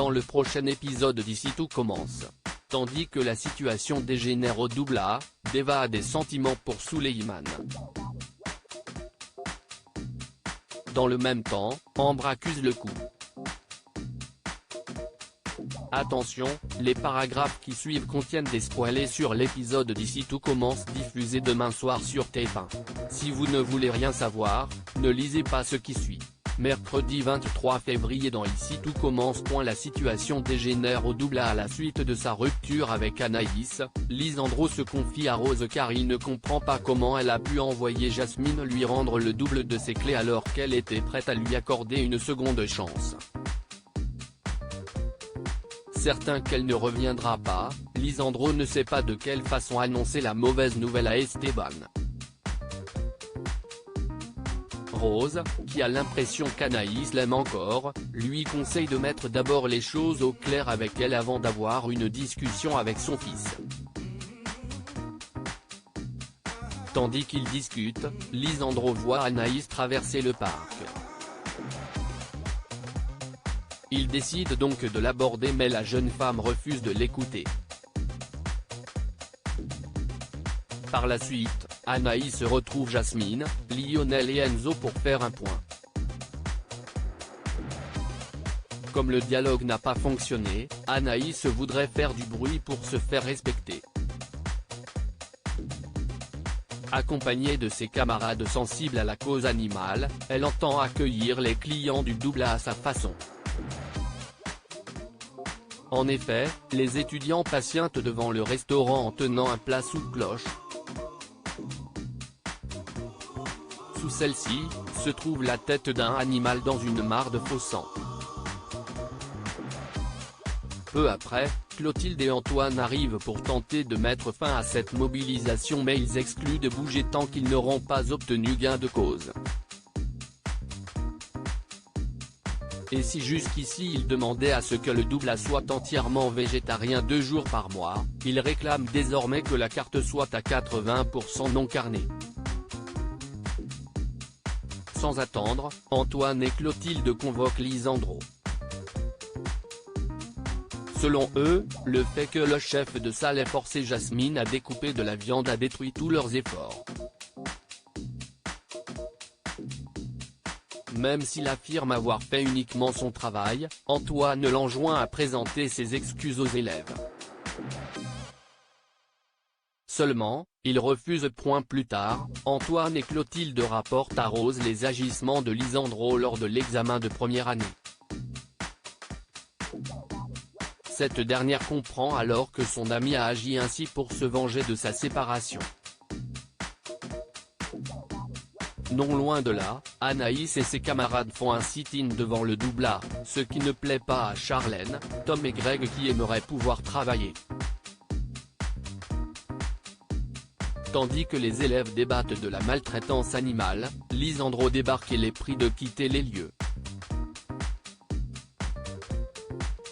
dans le prochain épisode d'Ici tout commence. Tandis que la situation dégénère au double A, Deva a des sentiments pour Suleiman. Dans le même temps, Ambre accuse le coup. Attention, les paragraphes qui suivent contiennent des spoilers sur l'épisode d'Ici tout commence diffusé demain soir sur TF1. Si vous ne voulez rien savoir, ne lisez pas ce qui suit. Mercredi 23 février dans Ici tout commence. La situation dégénère au double A à la suite de sa rupture avec Anaïs. Lisandro se confie à Rose car il ne comprend pas comment elle a pu envoyer Jasmine lui rendre le double de ses clés alors qu'elle était prête à lui accorder une seconde chance. Certain qu'elle ne reviendra pas, Lisandro ne sait pas de quelle façon annoncer la mauvaise nouvelle à Esteban. Rose, qui a l'impression qu'Anaïs l'aime encore, lui conseille de mettre d'abord les choses au clair avec elle avant d'avoir une discussion avec son fils. Tandis qu'ils discutent, Lisandro voit Anaïs traverser le parc. Il décide donc de l'aborder mais la jeune femme refuse de l'écouter. Par la suite, Anaïs retrouve Jasmine, Lionel et Enzo pour faire un point. Comme le dialogue n'a pas fonctionné, Anaïs voudrait faire du bruit pour se faire respecter. Accompagnée de ses camarades sensibles à la cause animale, elle entend accueillir les clients du double A à sa façon. En effet, les étudiants patientent devant le restaurant en tenant un plat sous cloche. Sous celle-ci, se trouve la tête d'un animal dans une mare de faux sang. Peu après, Clotilde et Antoine arrivent pour tenter de mettre fin à cette mobilisation mais ils excluent de bouger tant qu'ils n'auront pas obtenu gain de cause. Et si jusqu'ici ils demandaient à ce que le double A soit entièrement végétarien 2 jours par mois, ils réclament désormais que la carte soit à 80% non carnée. Sans attendre, Antoine et Clotilde convoquent Lisandro. Selon eux, le fait que le chef de salle ait forcé Jasmine à découper de la viande a détruit tous leurs efforts. Même s'il affirme avoir fait uniquement son travail, Antoine l'enjoint à présenter ses excuses aux élèves. Seulement, il refuse. Plus tard, Antoine et Clotilde rapportent à Rose les agissements de Lisandro lors de l'examen de première année. Cette dernière comprend alors que son ami a agi ainsi pour se venger de sa séparation. Non loin de là, Anaïs et ses camarades font un sit-in devant le double A, ce qui ne plaît pas à Charlène, Tom et Greg qui aimeraient pouvoir travailler. Tandis que les élèves débattent de la maltraitance animale, Lisandro débarque et les prie de quitter les lieux.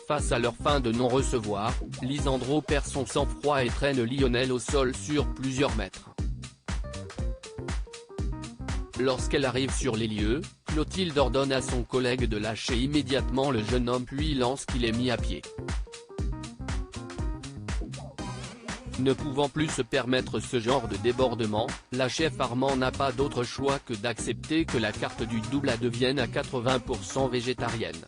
Face à leur fin de non-recevoir, Lisandro perd son sang-froid et traîne Lionel au sol sur plusieurs mètres. Lorsqu'elle arrive sur les lieux, Clotilde ordonne à son collègue de lâcher immédiatement le jeune homme puis lance qu'il est mis à pied. Ne pouvant plus se permettre ce genre de débordement, la chef Armand n'a pas d'autre choix que d'accepter que la carte du double A devienne à 80% végétarienne.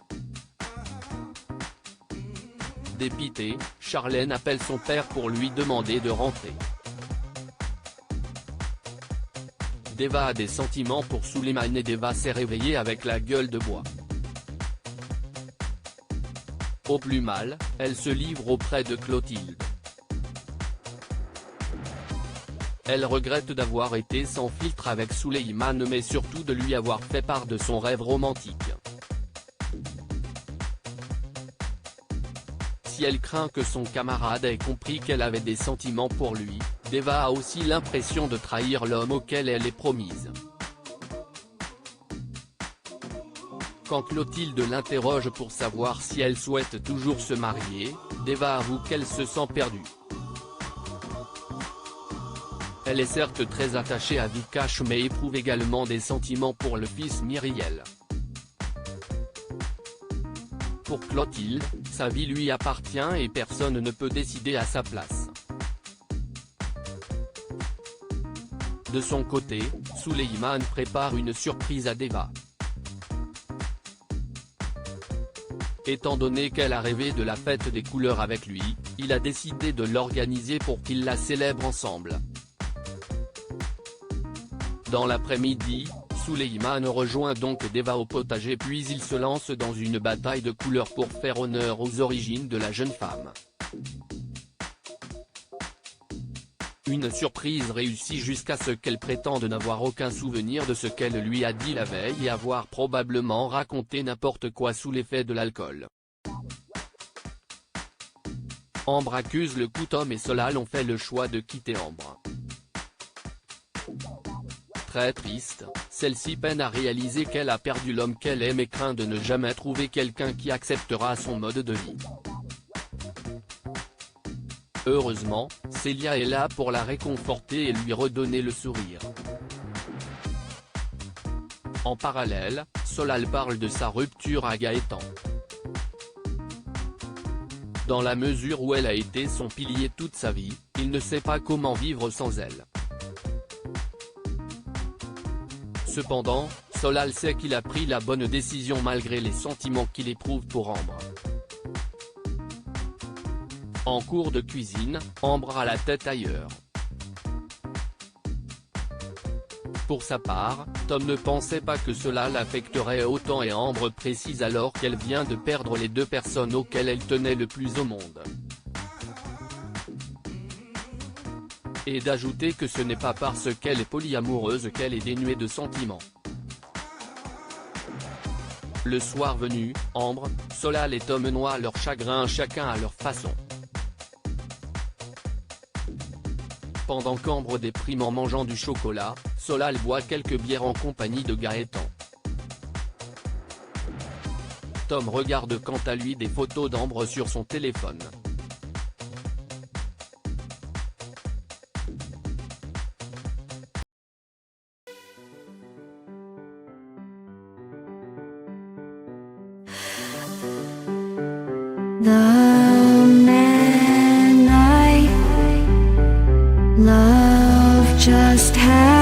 Dépitée, Charlène appelle son père pour lui demander de rentrer. Deva a des sentiments pour Suleiman et Deva s'est réveillée avec la gueule de bois. Au plus mal, elle se livre auprès de Clotilde. Elle regrette d'avoir été sans filtre avec Suleiman mais surtout de lui avoir fait part de son rêve romantique. Si elle craint que son camarade ait compris qu'elle avait des sentiments pour lui, Deva a aussi l'impression de trahir l'homme auquel elle est promise. Quand Clotilde l'interroge pour savoir si elle souhaite toujours se marier, Deva avoue qu'elle se sent perdue. Elle est certes très attachée à Vikash mais éprouve également des sentiments pour le fils Myriel. pour Clotilde, sa vie lui appartient et personne ne peut décider à sa place. De son côté, Souleyman prépare une surprise à Deva. Étant donné qu'elle a rêvé de la fête des couleurs avec lui, il a décidé de l'organiser pour qu'ils la célèbrent ensemble. Dans l'après-midi, Souleyman rejoint donc Deva au potager puis il se lance dans une bataille de couleurs pour faire honneur aux origines de la jeune femme. Une surprise réussie jusqu'à ce qu'elle prétende n'avoir aucun souvenir de ce qu'elle lui a dit la veille et avoir probablement raconté n'importe quoi sous l'effet de l'alcool. Ambre accuse le coup. Tom et Solal ont fait le choix de quitter Ambre. Très triste, celle-ci peine à réaliser qu'elle a perdu l'homme qu'elle aime et craint de ne jamais trouver quelqu'un qui acceptera son mode de vie. Heureusement, Célia est là pour la réconforter et lui redonner le sourire. En parallèle, Solal parle de sa rupture à Gaëtan. Dans la mesure où elle a été son pilier toute sa vie, il ne sait pas comment vivre sans elle. Cependant, Solal sait qu'il a pris la bonne décision malgré les sentiments qu'il éprouve pour Ambre. En cours de cuisine, Ambre a la tête ailleurs. Pour sa part, Tom ne pensait pas que cela l'affecterait autant et Ambre précise alors qu'elle vient de perdre les deux personnes auxquelles elle tenait le plus au monde. Et d'ajouter que ce n'est pas parce qu'elle est polyamoureuse qu'elle est dénuée de sentiments. Le soir venu, Ambre, Solal et Tom noient leur chagrin chacun à leur façon. Pendant qu'Ambre déprime en mangeant du chocolat, Solal boit quelques bières en compagnie de Gaëtan. Tom regarde quant à lui des photos d'Ambre sur son téléphone. The man I love just had